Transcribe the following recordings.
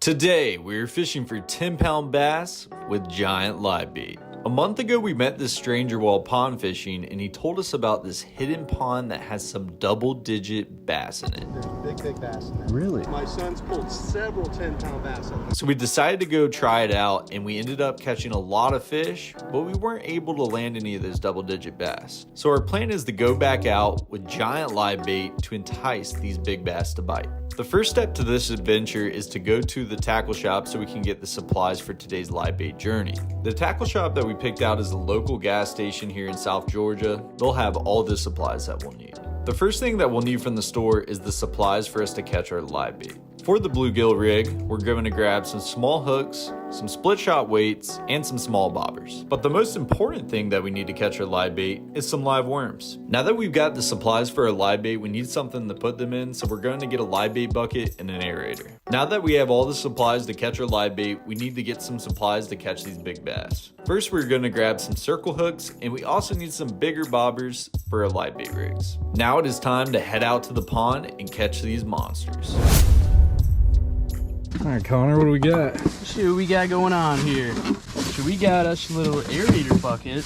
Today, we're fishing for 10-pound bass with giant live bait. A month ago, we met this stranger while pond fishing, and he told us about this hidden pond that has some double-digit bass in it. There's big bass in there. Really? My son's pulled several 10-pound bass in there. So we decided to go try it out, and we ended up catching a lot of fish, but we weren't able to land any of those double-digit bass. So our plan is to go back out with giant live bait to entice these big bass to bite. The first step to this adventure is to go to the tackle shop so we can get the supplies for today's live bait journey. The tackle shop that we picked out is a local gas station here in South Georgia. They'll have all the supplies that we'll need. The first thing that we'll need from the store is the supplies for us to catch our live bait. For the bluegill rig, we're going to grab some small hooks, some split shot weights, and some small bobbers. But the most important thing that we need to catch our live bait is some live worms. Now that we've got the supplies for our live bait, we need something to put them in, so we're going to get a live bait bucket and an aerator. Now that we have all the supplies to catch our live bait, we need to get some supplies to catch these big bass. First, we're going to grab some circle hooks, and we also need some bigger bobbers for our live bait rigs. Now it is time to head out to the pond and catch these monsters. All right, Connor, what do we got? Let's see what we got going on here. So we got us a little aerator bucket.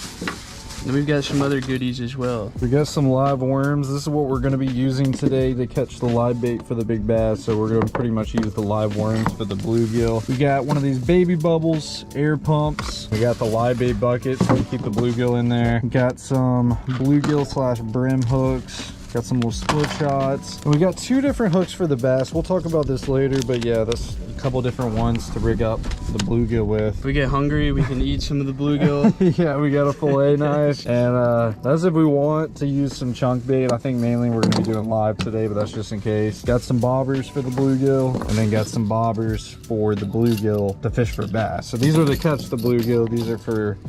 And we've got some other goodies as well. We got some live worms. This is what we're going to be using today to catch the live bait for the big bass. So we're going to pretty much use the live worms for the bluegill. We got one of these baby bubbles, air pumps. We got the live bait bucket so we keep the bluegill in there. We got some bluegill slash brim hooks. Got some little split shots. And we got two different hooks for the bass. We'll talk about this later, but yeah, that's a couple different ones to rig up the bluegill with. If we get hungry, we can eat some of the bluegill. Yeah, we got a fillet knife. And that's if we want to use some chunk bait. I think mainly we're gonna be doing live today, but that's just in case. Got some bobbers for the bluegill, and then got some bobbers for the bluegill to fish for bass. So these are to catch the bluegill, these are for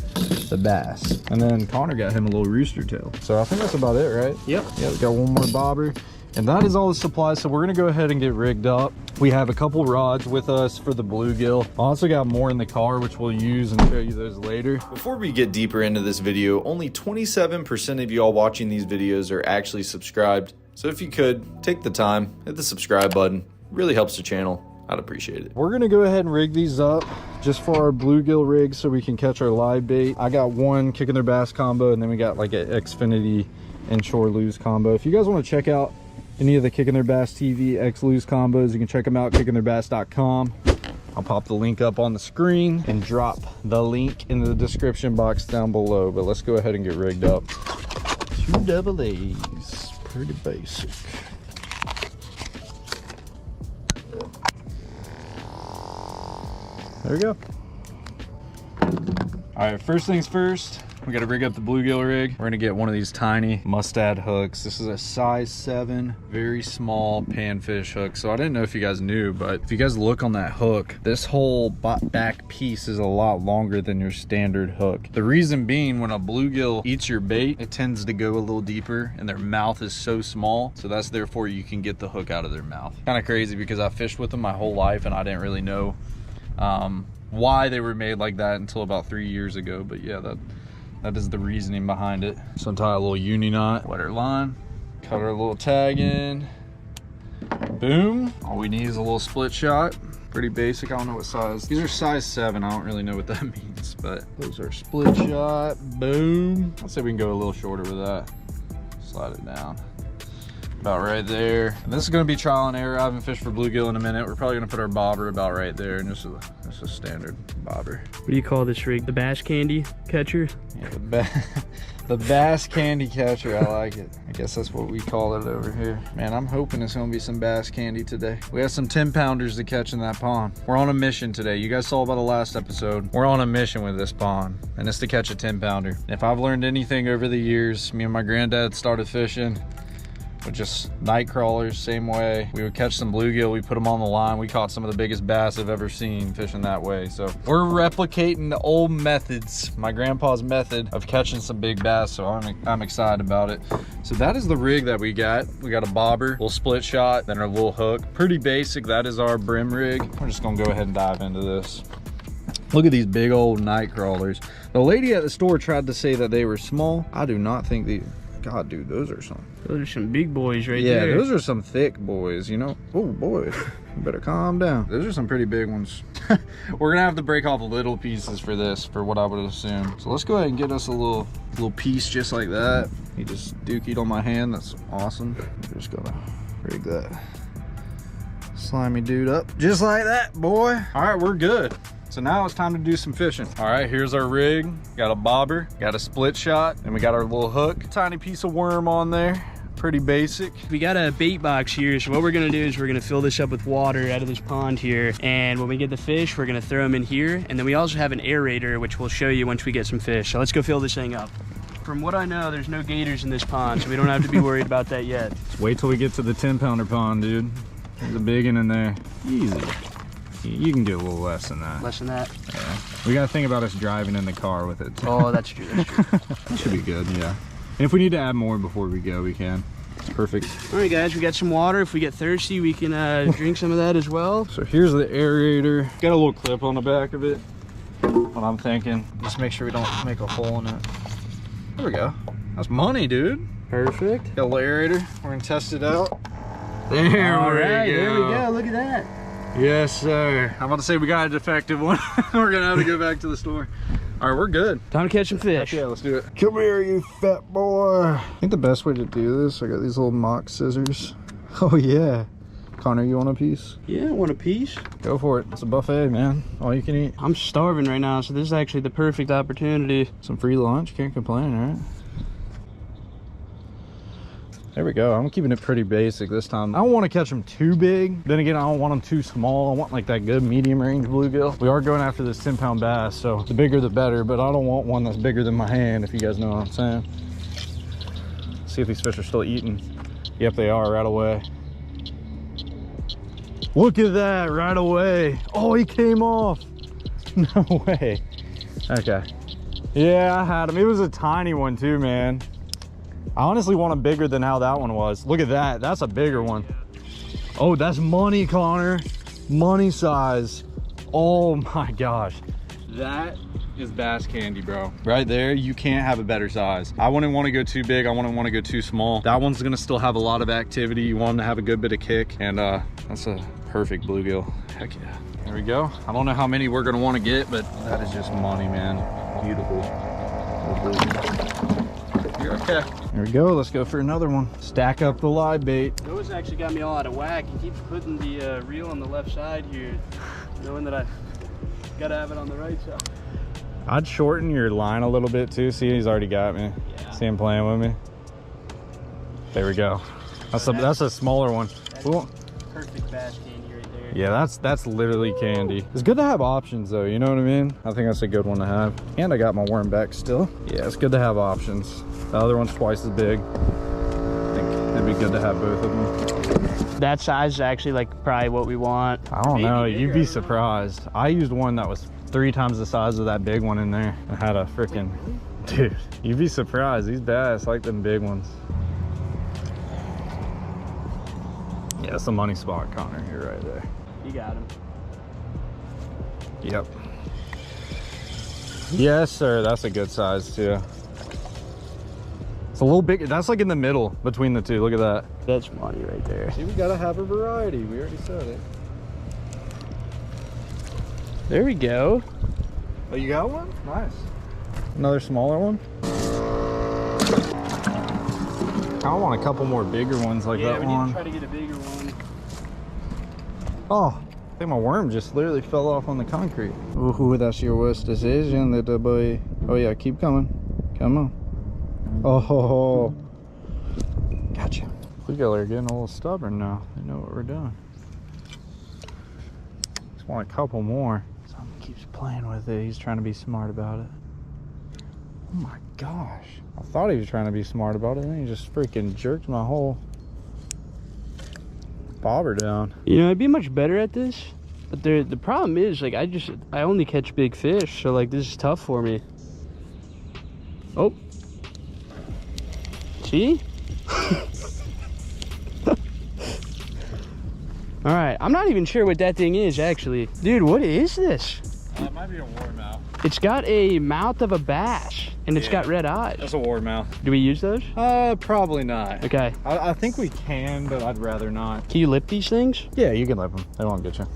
the bass. And then Connor got him a little rooster tail. So I think that's about it, right? Yep. Yeah, we got one more bobber. And that is all the supplies, so we're gonna go ahead and get rigged up. We have a couple rods with us for the bluegill. I also got more in the car, which we'll use and show you those later. Before we get deeper into this video, only 27% of y'all watching these videos are actually subscribed. So if you could, take the time, hit the subscribe button. Really helps the channel. I'd appreciate it. We're gonna go ahead and rig these up just for our bluegill rig so we can catch our live bait. I got one kicking their bass combo, and then we got like an Xfinity inshore lose combo. If you guys want to check out any of the Kicking Their Bass TV X lose combos, you can check them out at kickingtheirbass.com. I'll pop the link up on the screen and drop the link in the description box down below. But let's go ahead and get rigged up. 2 double A's, pretty basic. There we go. All right, first things first, we got to rig up the bluegill rig. We're gonna get one of these tiny mustad hooks. This is a size 7, very small panfish hook. So I didn't know if you guys knew, but if you guys look on that hook, this whole back piece is a lot longer than your standard hook. The reason being, when a bluegill eats your bait, it tends to go a little deeper, and their mouth is so small. So that's therefore you can get the hook out of their mouth. Kind of crazy because I fished with them my whole life and I didn't really know why they were made like that until about 3 years ago. But yeah, that is the reasoning behind it. So untie a little uni knot, wet our line, cut our little tag in, boom. All we need is a little split shot. Pretty basic. I don't know what size. These are size 7. I don't really know what that means, but those are split shot, boom. I'll say we can go a little shorter with that. Slide it down. About right there. And this is gonna be trial and error. I haven't fished for bluegill in a minute. We're probably gonna put our bobber about right there, and just a standard bobber. What do you call this rig? The bass candy catcher? Yeah, the bass candy catcher. I like it. I guess that's what we call it over here. Man, I'm hoping it's gonna be some bass candy today. We have some 10-pounders to catch in that pond. We're on a mission today. You guys saw about the last episode. We're on a mission with this pond, and it's to catch a 10-pounder. If I've learned anything over the years, me and my granddad started fishing with just night crawlers, same way. We would catch some bluegill, we put them on the line. We caught some of the biggest bass I've ever seen fishing that way. So we're replicating the old methods, my grandpa's method of catching some big bass. So I'm excited about it. So that is the rig that we got. We got a bobber, little split shot, then our little hook. Pretty basic. That is our brim rig. We're just gonna go ahead and dive into this. Look at these big old night crawlers. The lady at the store tried to say that they were small. I do not think these. God, dude, those are some big boys right there. Yeah, those are some thick boys, you know. Oh boy. You better calm down. Those are some pretty big ones. We're gonna have to break off little pieces for this, for what I would assume. So let's go ahead and get us a little piece just like that. He just dookied on my hand. That's awesome. We're just gonna rig that slimy dude up just like that, boy. All right, we're good. So now it's time to do some fishing. All right, here's our rig. Got a bobber, got a split shot, and we got our little hook. Tiny piece of worm on there. Pretty basic. We got a bait box here, so what we're gonna do is we're gonna fill this up with water out of this pond here, and when we get the fish, we're gonna throw them in here, and then we also have an aerator, which we'll show you once we get some fish. So let's go fill this thing up. From what I know, there's no gators in this pond, so we don't have to be worried about that yet. Just wait till we get to the 10-pounder pond, dude. There's a big one in there. Easy. You can get a little less than that. Less than that? Yeah. We gotta think about us driving in the car with it. Oh, that's true, that's true. That should be good, yeah. And if we need to add more before we go, we can. It's perfect. All right, guys, we got some water. If we get thirsty, we can drink some of that as well. So here's the aerator. Got a little clip on the back of it. What I'm thinking, just make sure we don't make a hole in it. There we go. That's money, dude. Perfect. Got a little aerator. We're gonna test it out. There All we right, go. there we go. Look at that. Yes, sir. I'm about to say we got a defective one. We're gonna have to go back to the store. All right, we're good. Time to catch some fish. Yeah, let's do it. Come here, you fat boy. I think the best way to do this, I got these little mock scissors. Oh yeah. Connor, you want a piece? Yeah, I want a piece. Go for it. It's a buffet, man. All you can eat. I'm starving right now, so this is actually the perfect opportunity. Some free lunch, can't complain, right? There we go. I'm keeping it pretty basic this time. I don't want to catch them too big. Then again, I don't want them too small. I want like that good medium range bluegill. We are going after this 10-pound bass, so the bigger the better, but I don't want one that's bigger than my hand, if you guys know what I'm saying. See if these fish are still eating. Yep, they are right away. Look at that, right away. Oh, he came off. No way. Okay. Yeah, I had him. It was a tiny one too, man. I honestly want them bigger than how that one was. Look at that. That's a bigger one. Oh, that's money, Connor. Money size. Oh my gosh. That is bass candy, bro. Right there, you can't have a better size. I wouldn't want to go too big. I wouldn't want to go too small. That one's gonna still have a lot of activity. You want them to have a good bit of kick. And that's a perfect bluegill. Heck yeah. There we go. I don't know how many we're gonna want to get, but that is just money, man. Beautiful. You're okay. There we go. Let's go for another one. Stack up the live bait. Noah's actually got me all out of whack. He keeps putting the reel on the left side here, knowing that I gotta have it on the right side. I'd shorten your line a little bit too. See, he's already got me. Yeah. See him playing with me. There we go. That's a smaller one. Cool. Perfect bass candy right there. Yeah, that's literally candy. It's good to have options though, you know what I mean? I think that's a good one to have. And I got my worm back still. Yeah, it's good to have options. The other one's twice as big. I think it'd be good to have both of them. That size is actually like probably what we want. I don't know, you'd be surprised. I used one that was 3 times the size of that big one in there. I had a freaking, dude, you'd be surprised. These bass like them big ones. Yeah, it's a money spot, Connor. You're right there. You got him. Yep. Yes, sir. That's a good size too. It's a little big. That's like in the middle between the two. Look at that. That's money right there. See, we gotta have a variety. We already said it. There we go. Oh, you got one? Nice. Another smaller one. I want a couple more bigger ones like that one. Yeah, we need to try to get a bigger one. Oh, I think my worm just literally fell off on the concrete. Ooh, that's your worst decision, little boy. Oh yeah, keep coming. Come on. Oh, gotcha. We are getting a little stubborn now. They know what we're doing. Just want a couple more. Someone keeps playing with it. He's trying to be smart about it. Oh my gosh. I thought he was trying to be smart about it, and then he just freaking jerked my whole bobber down. You know, I'd be much better at this, but the problem is, like, I only catch big fish, so like this is tough for me. Oh. See? All right, I'm not even sure what that thing is actually. Dude, what is this? It might be a warmouth. It's got a mouth of a bass, and it's got red eyes. That's a warmouth. Do we use those? Probably not. Okay. I think we can, but I'd rather not. Can you lip these things? Yeah, you can lip them. They won't get you.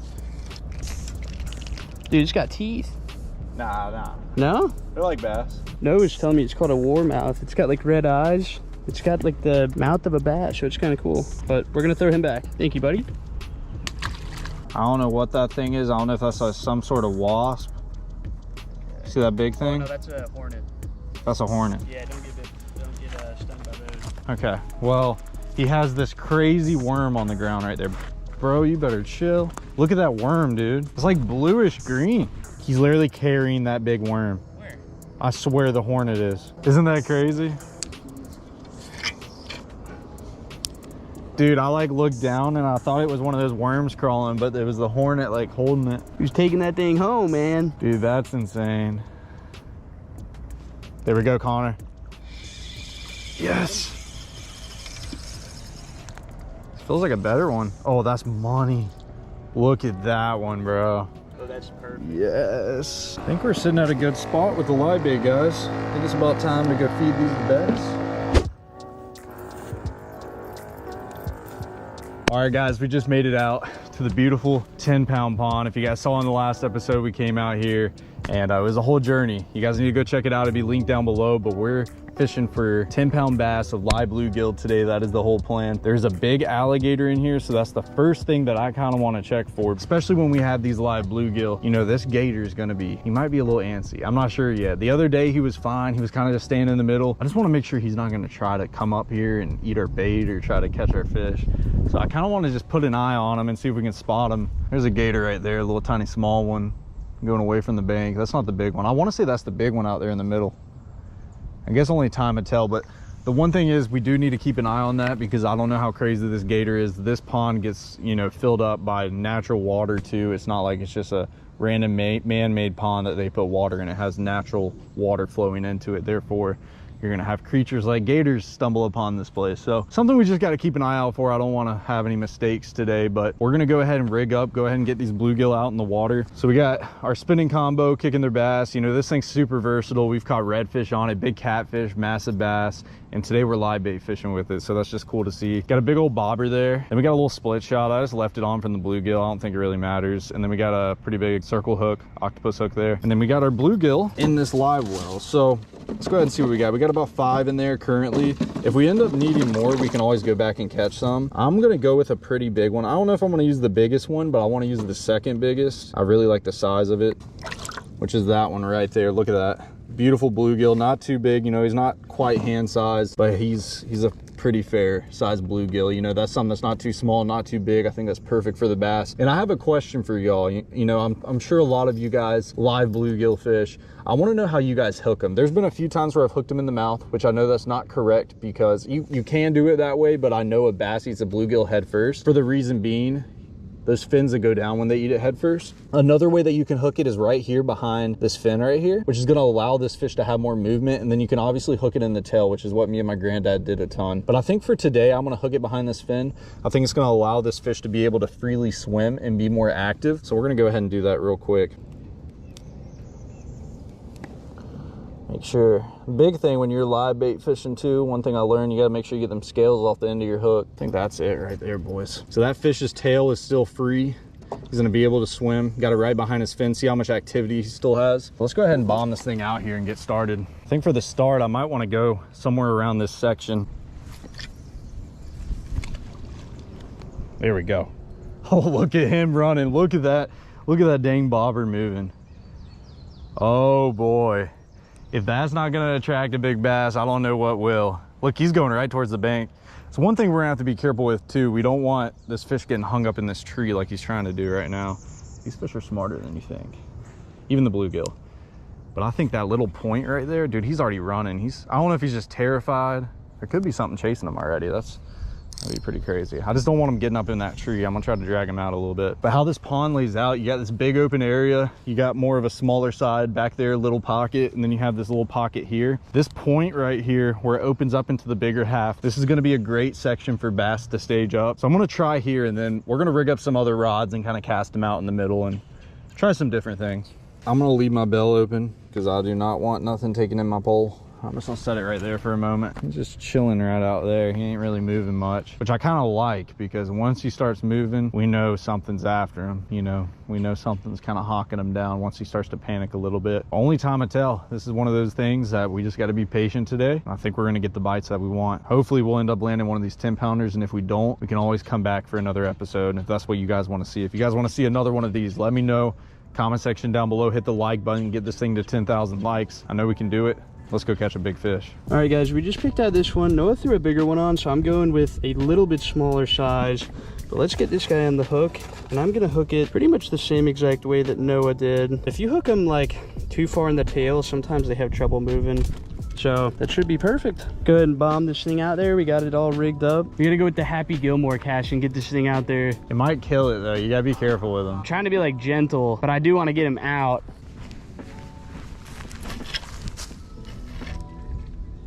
Dude, it's got teeth. Nah. No? They're like bass. No, it's telling me it's called a warmouth. It's got like red eyes. It's got like the mouth of a bass, so it's kind of cool. But we're gonna throw him back. Thank you, buddy. I don't know what that thing is. I don't know if that's some sort of wasp. See that big thing? Oh, no, that's a hornet. That's a hornet. Yeah, don't get stung by those. Okay, well, he has this crazy worm on the ground right there. Bro, you better chill. Look at that worm, dude. It's like bluish green. He's literally carrying that big worm. Where? I swear the hornet is. Isn't that crazy? Dude, I like looked down and I thought it was one of those worms crawling, but it was the hornet like holding it. Who's taking that thing home, man? Dude, that's insane. There we go, Connor. Yes. Feels like a better one. Oh, that's money. Look at that one, bro. Oh, that's perfect. Yes. I think we're sitting at a good spot with the live bait, guys. I think it's about time to go feed these the bass. All right, guys, we just made it out to the beautiful 10-pound pond. If you guys saw in the last episode, we came out here and it was a whole journey. You guys need to go check it out. It'll be linked down below, but we're fishing for 10-pound bass of live bluegill today. That is the whole plan. There's a big alligator in here, so that's the first thing that I kind of want to check for, especially when we have these live bluegill. You know, this gator is going to be, he might be a little antsy. I'm not sure yet. The other day he was fine. He was kind of just staying in the middle. I just want to make sure he's not going to try to come up here and eat our bait or try to catch our fish. So I kind of want to just put an eye on him and see if we can spot him. There's a gator right there, a little tiny small one going away from the bank. That's not the big one. I want to say that's the big one out there in the middle. I guess only time will tell, but the one thing is we do need to keep an eye on that because I don't know how crazy this gator is. This pond gets, you know, filled up by natural water too. It's not like it's just a random man-made pond that they put water in. It has natural water flowing into it. Therefore, you're gonna have creatures like gators stumble upon this place. So something we just got to keep an eye out for. I don't want to have any mistakes today, but we're gonna go ahead and rig up, go ahead and get these bluegill out in the water. So we got our spinning combo, kicking their bass. You know, this thing's super versatile. We've caught redfish on it, big catfish, massive bass, and today we're live bait fishing with it. So that's just cool to see. Got a big old bobber there, and we got a little split shot. I just left it on from the bluegill. I don't think it really matters. And then we got a pretty big circle hook, octopus hook there. And then we got our bluegill in this live well. So let's go ahead and see what we got. We got about 5 in there currently. If we end up needing more, we can always go back and catch some. I'm gonna go with a pretty big one. I don't know if I'm gonna use the biggest one, but I want to use the second biggest. I really like the size of it, which is that one right there. Look at that. Beautiful bluegill, not too big. You know, he's not quite hand sized, but he's a pretty fair size bluegill. You know, that's something that's not too small, not too big. I think that's perfect for the bass. And I have a question for y'all. You know, I'm sure a lot of you guys live bluegill fish. I want to know how you guys hook them. There's been a few times where I've hooked them in the mouth, which I know that's not correct because you can do it that way, but I know a bass eats a bluegill head first for the reason being those fins that go down when they eat it head first. Another way that you can hook it is right here behind this fin right here, which is gonna allow this fish to have more movement. And then you can obviously hook it in the tail, which is what me and my granddad did a ton. But I think for today, I'm gonna hook it behind this fin. I think it's gonna allow this fish to be able to freely swim and be more active. So we're gonna go ahead and do that real quick. Make sure, big thing when you're live bait fishing too, one thing I learned, you gotta make sure you get them scales off the end of your hook. I think that's it right there, boys. So that fish's tail is still free. He's gonna be able to swim. Got it right behind his fin. See how much activity he still has. Let's go ahead and bomb this thing out here and get started. I think for the start, I might wanna go somewhere around this section. There we go. Oh, look at him running. Look at that. Look at that dang bobber moving. Oh boy. If that's not gonna attract a big bass, I don't know what will. Look, he's going right towards the bank. So one thing we're gonna have to be careful with too, we don't want this fish getting hung up in this tree like he's trying to do right now. These fish are smarter than you think, even the bluegill. But I think that little point right there, dude, he's already running. I don't know if he's just terrified. There could be something chasing him already. That'd be pretty crazy. I just don't want him getting up in that tree. I'm gonna try to drag him out a little bit. But how this pond lays out, you got this big open area. You got more of a smaller side back there, little pocket, and then you have this little pocket here. This point right here where it opens up into the bigger half, this is gonna be a great section for bass to stage up. So I'm gonna try here and then we're gonna rig up some other rods and kind of cast them out in the middle and try some different things. I'm gonna leave my bell open because I do not want nothing taking in my pole. I'm just gonna set it right there for a moment. He's just chilling right out there. He ain't really moving much, which I kind of like, because once he starts moving, we know something's after him. You know, we know something's kind of hawking him down once he starts to panic a little bit. Only time to tell. This is one of those things that we just got to be patient today. I think we're gonna get the bites that we want. Hopefully we'll end up landing one of these 10-pounders, and if we don't, we can always come back for another episode. And if that's what you guys want to see, if you guys want to see another one of these, let me know. Comment section down below, hit the like button, get this thing to 10,000 likes. I know we can do it. Let's go catch a big fish. All right, guys, we just picked out this one. Noah threw a bigger one on, so I'm going with a little bit smaller size. But let's get this guy on the hook, and I'm gonna hook it pretty much the same exact way that Noah did. If you hook them like too far in the tail, sometimes they have trouble moving. So that should be perfect. Go ahead and bomb this thing out there. We got it all rigged up. We gotta go with the Happy Gilmore cache and get this thing out there. It might kill it though. You gotta be careful with them. I'm trying to be like gentle, but I do want to get him out.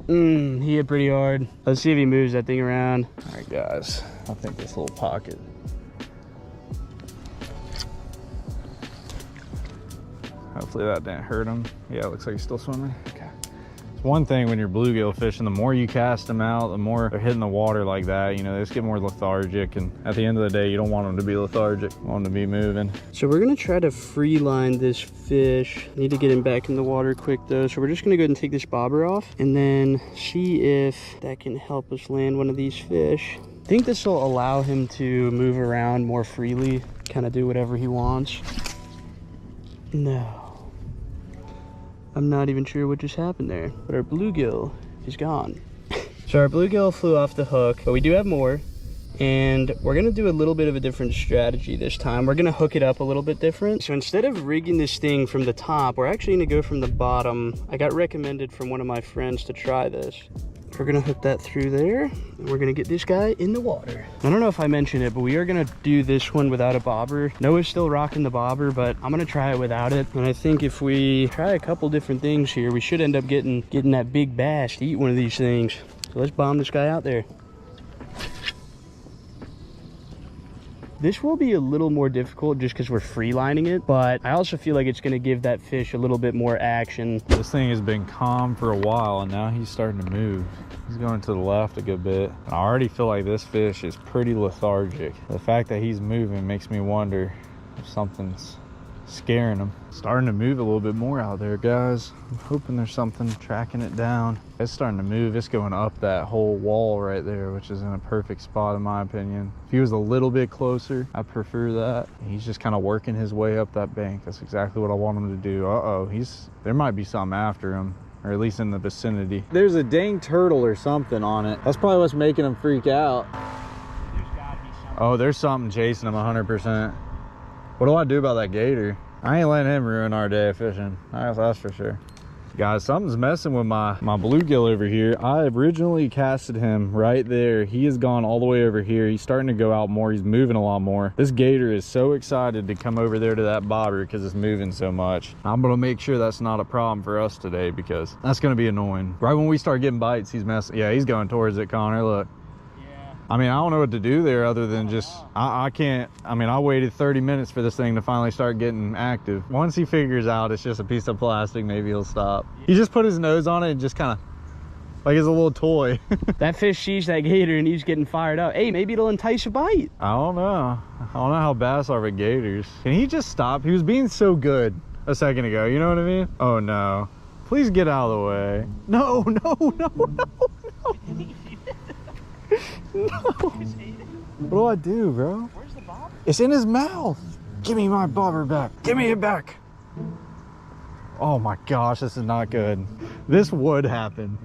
He hit pretty hard. Let's see if he moves that thing around. All right, guys. I think this little pocket. Hopefully that didn't hurt him. Yeah, it looks like he's still swimming. Okay. It's one thing when you're bluegill fishing, the more you cast them out, the more they're hitting the water like that, you know, they just get more lethargic. And at the end of the day, you don't want them to be lethargic. You want them to be moving. So we're gonna try to free line this fish. Need to get him back in the water quick though. So we're just gonna go ahead and take this bobber off and then see if that can help us land one of these fish. I think this will allow him to move around more freely, kind of do whatever he wants. No. I'm not even sure what just happened there, but our bluegill is gone. So our bluegill flew off the hook, but we do have more. And we're gonna do a little bit of a different strategy this time. We're gonna hook it up a little bit different. So instead of rigging this thing from the top, we're actually gonna go from the bottom. I got recommended from one of my friends to try this. We're gonna hook that through there, and we're gonna get this guy in the water. I don't know if I mentioned it, but we are gonna do this one without a bobber. Noah's still rocking the bobber, but I'm gonna try it without it. And I think if we try a couple different things here, we should end up getting that big bass to eat one of these things. So let's bomb this guy out there. This will be a little more difficult just because we're free lining it, but I also feel like it's going to give that fish a little bit more action. This thing has been calm for a while, and now he's starting to move. He's going to the left a good bit. I already feel like this fish is pretty lethargic. The fact that he's moving makes me wonder if something's scaring him. Starting to move a little bit more out there, guys. I'm hoping there's something tracking it down. It's starting to move. It's going up that whole wall right there, which is in a perfect spot in my opinion. If he was a little bit closer, I prefer that. He's just kind of working his way up that bank. That's exactly what I want him to do. Uh-oh, there might be something after him, or at least in the vicinity. There's a dang turtle or something on it. That's probably what's making him freak out. There's gotta be something. Oh, there's something chasing him 100%. What do I do about that gator? I ain't letting him ruin our day of fishing. That's for sure. Guys, something's messing with my bluegill over here. I originally casted him right there. He has gone all the way over here. He's starting to go out more. He's moving a lot more. This gator is so excited to come over there to that bobber because it's moving so much. I'm gonna make sure that's not a problem for us today, because that's gonna be annoying. Right when we start getting bites, he's messing. Yeah, he's going towards it, Connor. Look. I mean, I don't know what to do there other than just, I can't, I mean, I waited 30 minutes for this thing to finally start getting active. Once he figures out it's just a piece of plastic, maybe he'll stop. He just put his nose on it and just kind of, like it's a little toy. That fish sees that gator and he's getting fired up. Hey, maybe it'll entice a bite. I don't know. I don't know how bass are with gators. Can he just stop? He was being so good a second ago, you know what I mean? Oh no. Please get out of the way. No, no, no, no, no. No. What do I do, bro? Where's the bobber? It's in his mouth. Give me my bobber back. Give me it back. Oh my gosh, this is not good. This would happen.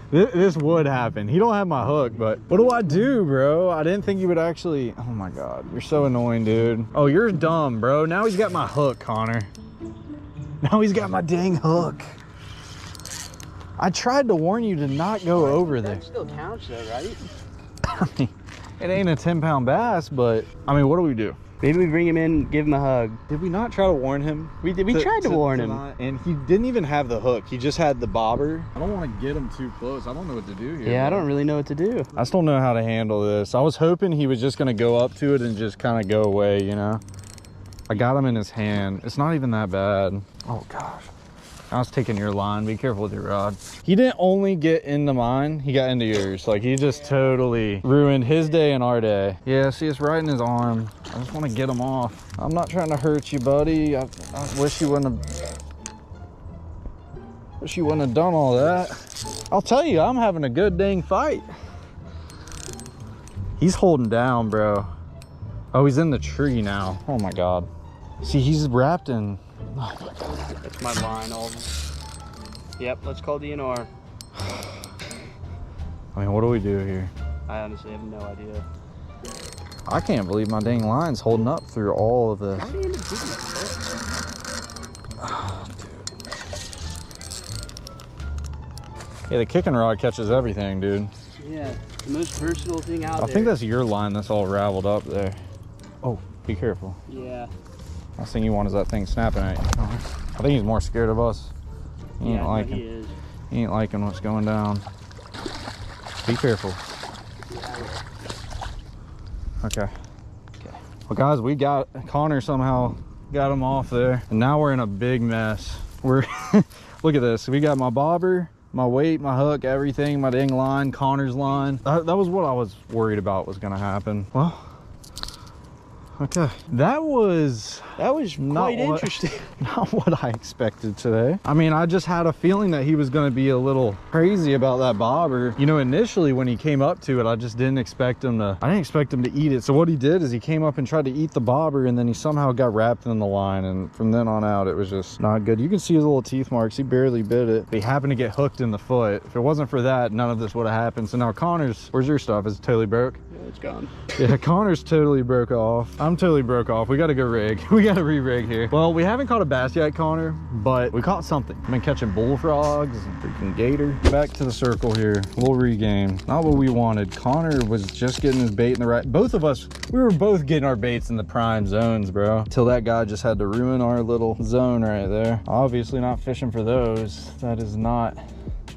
This would happen. He don't have my hook, but what do I do, bro? I didn't think you would actually. Oh my God, you're so annoying, dude. Oh, you're dumb, bro. Now he's got my hook, Connor. Now he's got my dang hook. I tried to warn you to not go over there. That still counts though, right? I mean, it ain't a 10-pound bass, but I mean, what do we do? Maybe we bring him in, give him a hug. Did we not try to warn him? We did. We tried to warn him. And he didn't even have the hook. He just had the bobber. I don't want to get him too close. I don't know what to do here. Yeah, I don't really know what to do. I still don't know how to handle this. I was hoping he was just going to go up to it and just kind of go away, you know? I got him in his hand. It's not even that bad. Oh gosh. I was taking your line. Be careful with your rod. He didn't only get into mine, he got into yours. Like, he just totally ruined his day and our day. Yeah, see, it's right in his arm. I just want to get him off. I'm not trying to hurt you, buddy. I wish you wouldn't have done all that. I'll tell you, I'm having a good dang fight. He's holding down, bro. Oh, he's in the tree now. Oh my God. See, he's wrapped in, oh my God. That's my line, all of them. Yep, let's call DNR. I mean, what do we do here? I honestly have no idea. I can't believe my dang line's holding up through all of this. How do you end up doing that? Oh, dude. Yeah, the kicking rod catches everything, dude. Yeah, the most versatile thing out there. I think that's your line that's all raveled up there. Oh, be careful. Yeah. Last thing you want is that thing snapping at you. I think he's more scared of us. He ain't liking. He is. He ain't liking what's going down. Be careful. Okay. Well, guys, we got Connor somehow got him off there, and now we're in a big mess. We're look at this. We got my bobber, my weight, my hook, everything, my dang line, Connor's line. That was what I was worried about was gonna happen. Well, okay, that was Quite interesting. not what I expected today. I mean, I just had a feeling that he was going to be a little crazy about that bobber. You know, initially when he came up to it, I just didn't expect him to eat it. So what he did is he came up and tried to eat the bobber, and then he somehow got wrapped in the line, and from then on out it was just not good. You can see his little teeth marks. He barely bit it. He happened to get hooked in the foot. If it wasn't for that, none of this would have happened. So now Connor's, where's your stuff? Is it totally broke? Yeah, it's gone. Yeah, Connor's totally broke off. I'm totally broke off. We got to go rig. We got to re-rig here. Well, we haven't caught a bass yet, Connor, but we caught something. I've been catching bullfrogs and freaking gator. Back to the circle here. We'll regame. Not what we wanted. Connor was just getting his bait in the right. Both of us, we were both getting our baits in the prime zones, bro. Till that guy just had to ruin our little zone right there. Obviously not fishing for those. That is not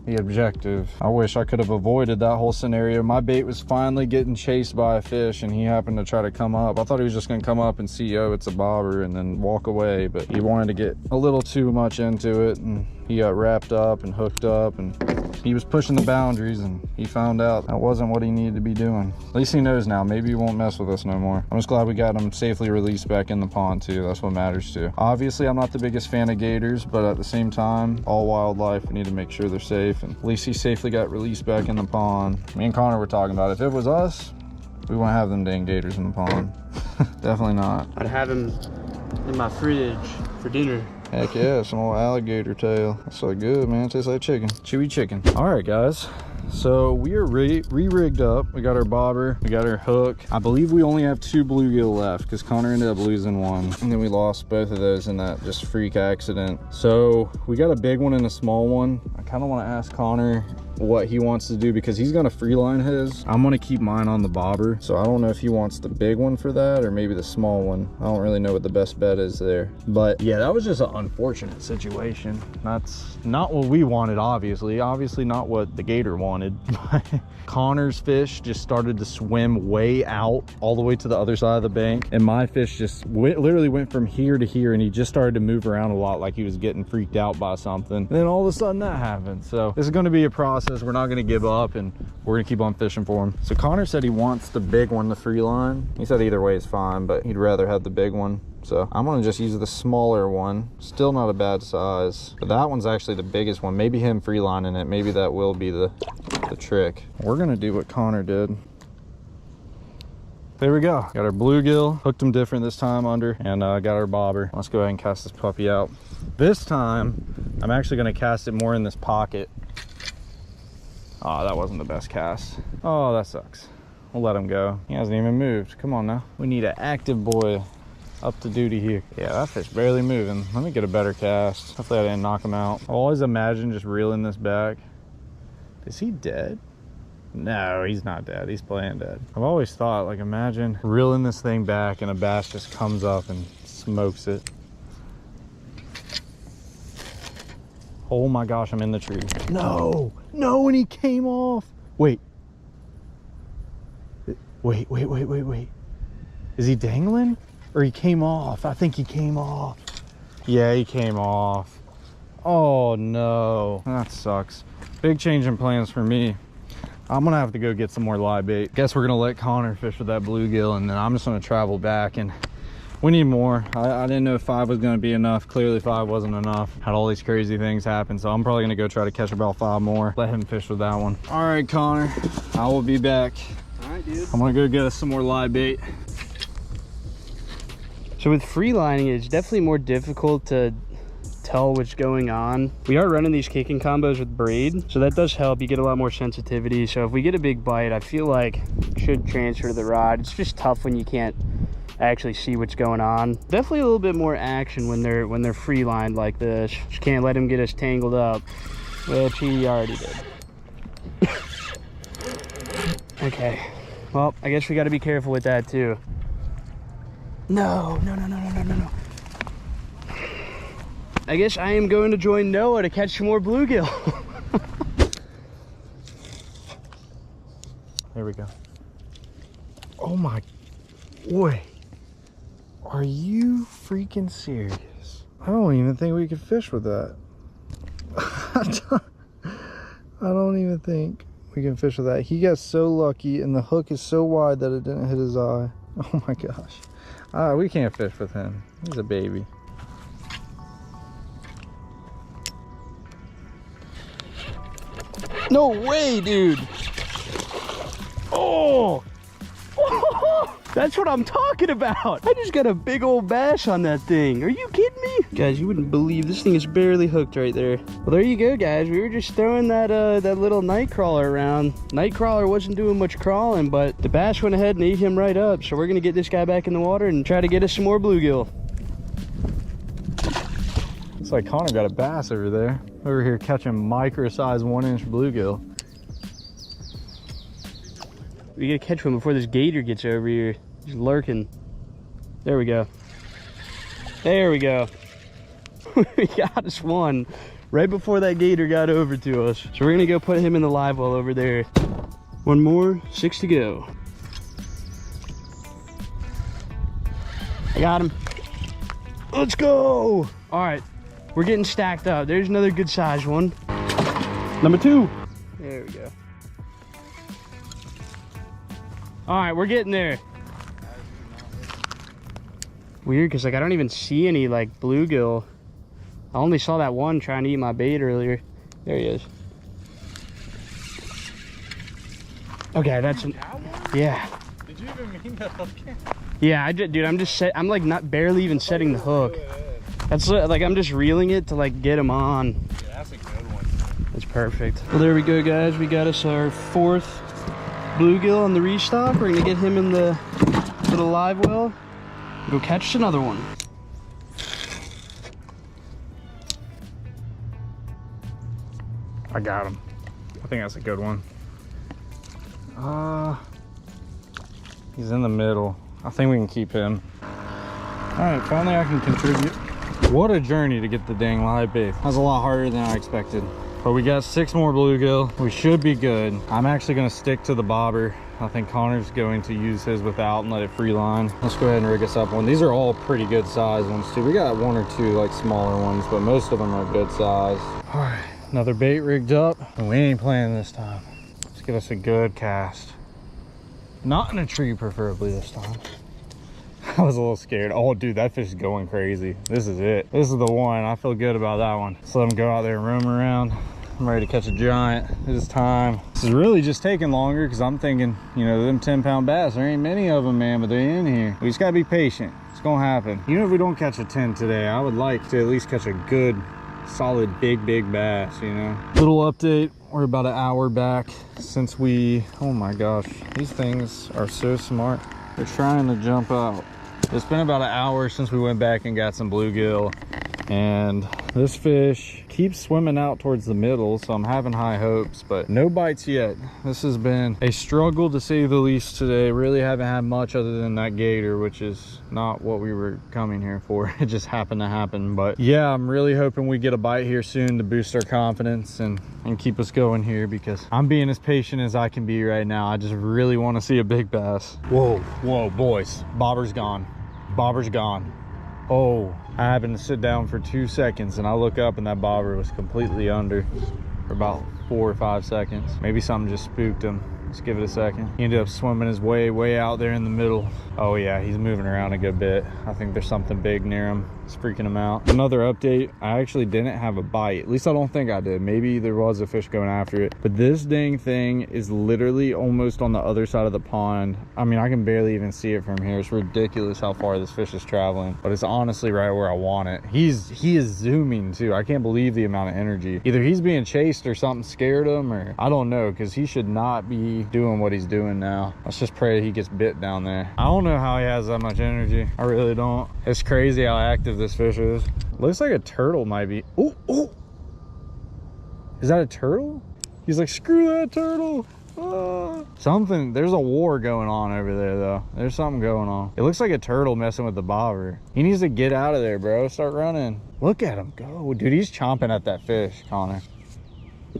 the objective. I wish I could have avoided that whole scenario. My bait was finally getting chased by a fish, and he happened to try to come up. I thought he was just gonna come up and see, oh, it's a bobber, and then walk away, but he wanted to get a little too much into it, and he got wrapped up and hooked up, and he was pushing the boundaries, and he found out that wasn't what he needed to be doing. At least he knows now. Maybe he won't mess with us no more. I'm just glad we got him safely released back in the pond too. That's what matters too. Obviously, I'm not the biggest fan of gators, but at the same time, all wildlife, we need to make sure they're safe, and at least he safely got released back in the pond. Me and Connor were talking about it. If it was us, we wouldn't have them dang gators in the pond. Definitely not. I'd have him in my fridge for dinner. Heck yeah, some old alligator tail. That's so good, man. It tastes like chicken. Chewy chicken. All right, guys. So we are re-rigged up. We got our bobber, we got our hook. I believe we only have 2 bluegill left because Connor ended up losing one, and then we lost both of those in that just freak accident. So we got a big one and a small one. I kind of want to ask Connor what he wants to do because he's gonna free line his. I'm gonna keep mine on the bobber, so I don't know if he wants the big one for that or maybe the small one. I don't really know what the best bet is there, but yeah, that was just an unfortunate situation. That's not what we wanted, obviously not what the gator wanted. Connor's fish just started to swim way out all the way to the other side of the bank, and my fish just literally went from here to here, and he just started to move around a lot like he was getting freaked out by something. And then all of a sudden that happened. So this is going to be a process. We're not going to give up, and we're going to keep on fishing for him. So Connor said he wants the big one, the free line. He said either way is fine, but he'd rather have the big one. So I'm gonna just use the smaller one. Still not a bad size, but that one's actually the biggest one. Maybe him freelining it, maybe that will be the trick. We're gonna do what Connor did. There we go. Got our bluegill, hooked him different this time under, and got our bobber. Let's go ahead and cast this puppy out. This time, I'm actually gonna cast it more in this pocket. Oh, that wasn't the best cast. Oh, that sucks. We'll let him go. He hasn't even moved. Come on now. We need an active boy up to duty here. Yeah, that fish barely moving. Let me get a better cast. Hopefully I didn't knock him out. I always imagine just reeling this back. Is he dead? No, he's not dead. He's playing dead. I've always thought, like, imagine reeling this thing back and a bass just comes up and smokes it. Oh my gosh, I'm in the tree. No, no, and he came off. Wait. Wait. Is he dangling? Or he came off. I think he came off. Yeah, he came off. Oh no, that sucks. Big change in plans for me. I'm gonna have to go get some more live bait. Guess we're gonna let Connor fish with that bluegill, and then I'm just gonna travel back, and we need more. I didn't know if 5 was gonna be enough. Clearly 5 wasn't enough. Had all these crazy things happen, so I'm probably gonna go try to catch about 5 more. Let him fish with that one. All right, Connor, I will be back. All right, dude. I'm gonna go get us some more live bait. So with free lining, it's definitely more difficult to tell what's going on. We are running these kicking combos with braid, so that does help. You get a lot more sensitivity. So if we get a big bite, I feel like it should transfer to the rod. It's just tough when you can't actually see what's going on. Definitely a little bit more action when they're free lined like this. Just can't let him get us tangled up, which he already did. Okay, well, I guess we got to be careful with that too. No. I guess I am going to join Noah to catch some more bluegill. There we go. Oh my, wait. Are you freaking serious? I don't even think we could fish with that. I don't even think we can fish with that. He got so lucky, and the hook is so wide that it didn't hit his eye. Oh my gosh. We can't fish with him. He's a baby. No way, dude. Oh. That's what I'm talking about. I just got a big old bass on that thing. Are you kidding me? Guys, you wouldn't believe this thing is barely hooked right there. Well, there you go, guys. We were just throwing that little night crawler around. Night crawler wasn't doing much crawling, but the bass went ahead and ate him right up. So we're gonna get this guy back in the water and try to get us some more bluegill. Looks like Connor got a bass over there. Over here catching micro-sized 1-inch bluegill. We gotta catch one before this gator gets over here. He's lurking. There we go. There we go. We got us one right before that gator got over to us. So we're gonna go put him in the live well over there. One more, 6 to go. I got him. Let's go. All right, we're getting stacked up. There's another good sized one. Number 2. There we go. All right, we're getting there. Weird, because like I don't even see any like bluegill. I only saw that one trying to eat my bait earlier. There he is. Okay, that's an, yeah. Did you even mean that hook? Yeah, dude, I'm like not barely even setting the hook. That's like I'm just reeling it to like get him on. Yeah, that's a good one. That's perfect. Well, there we go, guys. We got us our 4th bluegill on the restock. We're gonna get him in the live well. Go catch another one. I got him. I think that's a good one. He's in the middle. I think we can keep him. All right, finally I can contribute. What a journey to get the dang live bait. That was a lot harder than I expected. But we got 6 more bluegill. We should be good. I'm actually gonna stick to the bobber. I think Connor's going to use his without and let it free line. Let's go ahead and rig us up one. These are all pretty good size ones too. We got 1 or 2 like smaller ones, but most of them are good size. All right, another bait rigged up. And we ain't playing this time. Let's get us a good cast. Not in a tree, preferably this time. I was a little scared. Oh, dude, that fish is going crazy. This is it. This is the one. I feel good about that one. Let's let him go out there and roam around. I'm ready to catch a giant. It is time. This is really just taking longer because I'm thinking, you know, them 10-pound bass, there ain't many of them, man, but they're in here. We just gotta be patient. It's gonna happen. Even if we don't catch a 10 today, I would like to at least catch a good, solid, big bass, you know? Little update. We're about an hour back since we, oh my gosh, these things are so smart. They're trying to jump out. It's been about an hour since we went back and got some bluegill, and this fish keeps swimming out towards the middle, so I'm having high hopes, but no bites yet. This has been a struggle to say the least today. Really haven't had much other than that gator, which is not what we were coming here for. It just happened to happen. But yeah, I'm really hoping we get a bite here soon to boost our confidence and keep us going here, because I'm being as patient as I can be right now. I just really want to see a big bass. Whoa, boys, bobber's gone. Bobber's gone. Oh, I happened to sit down for 2 seconds and I look up and that bobber was completely under for about 4 or 5 seconds. Maybe something just spooked him. Let's give it a second. He ended up swimming his way out there in the middle. Oh yeah, he's moving around a good bit. I think there's something big near him. It's freaking him out. Another update, I actually didn't have a bite. At least I don't think I did. Maybe there was a fish going after it. But this dang thing is literally almost on the other side of the pond. I mean, I can barely even see it from here. It's ridiculous how far this fish is traveling. But it's honestly right where I want it. He is zooming too. I can't believe the amount of energy. Either he's being chased or something scared him, or I don't know, because he should not be doing what he's doing now. Let's just pray he gets bit down there. I don't know how he has that much energy. I really don't. It's crazy how active this fish is. Looks like a turtle might be. Oh, is that a turtle? He's like, screw that turtle. Something, there's a war going on over there though. There's something going on. It looks like a turtle messing with the bobber. He needs to get out of there, bro. Start running. Look at him go. Dude, he's chomping at that fish, Connor.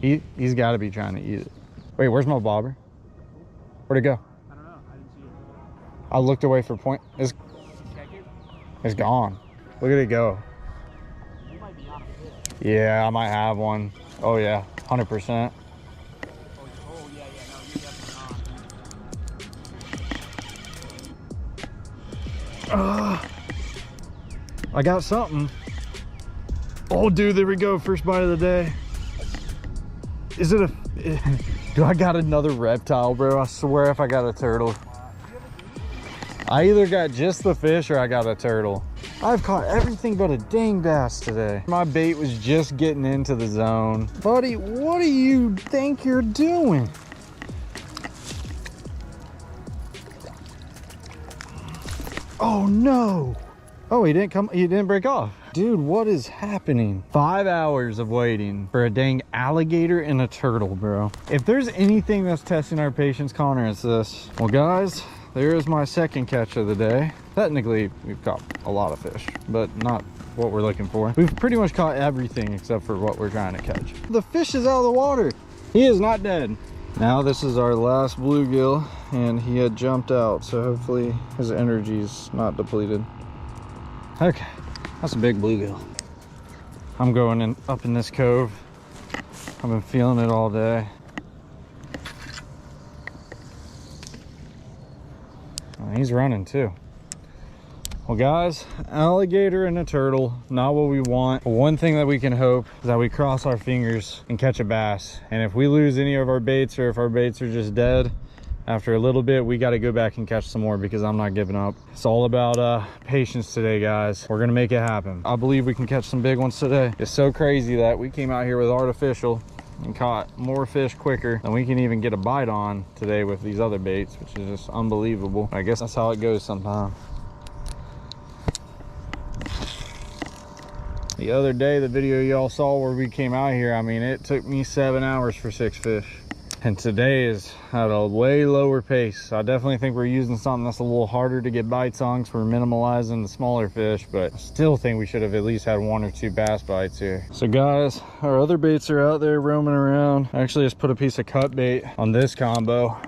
He's got to be trying to eat it. Wait, where's my bobber? Where'd it go? I don't know. I didn't see it. I looked away for point. It's gone. Look at it go. You might be on a fish. Yeah, I might have one. Oh yeah, 100%. Oh yeah, no, you're definitely on. I got something. Oh dude, there we go. First bite of the day. Is it a... Do I got another reptile, bro? I swear if I got a turtle. I either got just the fish or I got a turtle. I've caught everything but a dang bass today. My bait was just getting into the zone. Buddy, what do you think you're doing? Oh no. Oh, he didn't break off. Dude, what is happening? 5 hours of waiting for a dang alligator and a turtle, bro. If there's anything that's testing our patience, Connor, it's this. Well, guys, there is my second catch of the day. Technically, we've caught a lot of fish, but not what we're looking for. We've pretty much caught everything except for what we're trying to catch. The fish is out of the water. He is not dead. Now this is our last bluegill, and he had jumped out, so hopefully his energy's not depleted. Okay, that's a big bluegill. I'm going up in this cove. I've been feeling it all day. Oh, he's running too. Well guys, alligator and a turtle, not what we want. But one thing that we can hope is that we cross our fingers and catch a bass. And if we lose any of our baits, or if our baits are just dead, after a little bit, we got to go back and catch some more, because I'm not giving up. It's all about patience today, guys. We're gonna make it happen. I believe we can catch some big ones today. It's so crazy that we came out here with artificial and caught more fish quicker than we can even get a bite on today with these other baits, which is just unbelievable. I guess that's how it goes sometimes. The other day, the video y'all saw where we came out here, I mean, it took me 7 hours for 6 fish. And today is at a way lower pace. I definitely think we're using something that's a little harder to get bites on, because we're minimalizing the smaller fish, but I still think we should have at least had 1 or 2 bass bites here. So guys, our other baits are out there roaming around. I actually just put a piece of cut bait on this combo.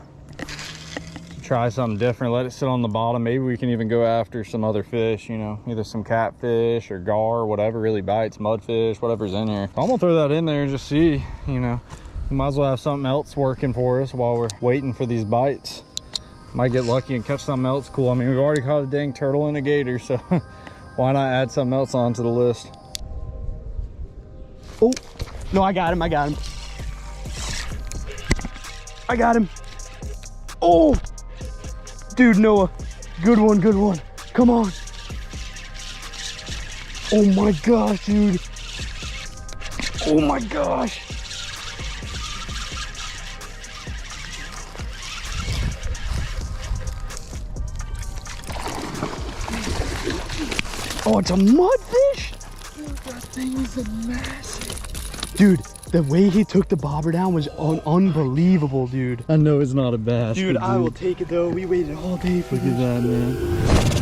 Try something different, let it sit on the bottom. Maybe we can even go after some other fish, you know, either some catfish or gar, whatever really bites, mudfish, whatever's in here. I'm gonna throw that in there and just see, you know, we might as well have something else working for us while we're waiting for these bites. Might get lucky and catch something else cool. I mean, we've already caught a dang turtle and a gator, so why not add something else onto the list? Oh, no, I got him. Oh, dude, Noah, good one. Come on. Oh my gosh, dude. Oh my gosh. Oh, it's a mudfish? Dude, that thing is massive. Dude, the way he took the bobber down was unbelievable, dude. I know it's not a bass. Dude, I will take it though. We waited all day for Look at that, man.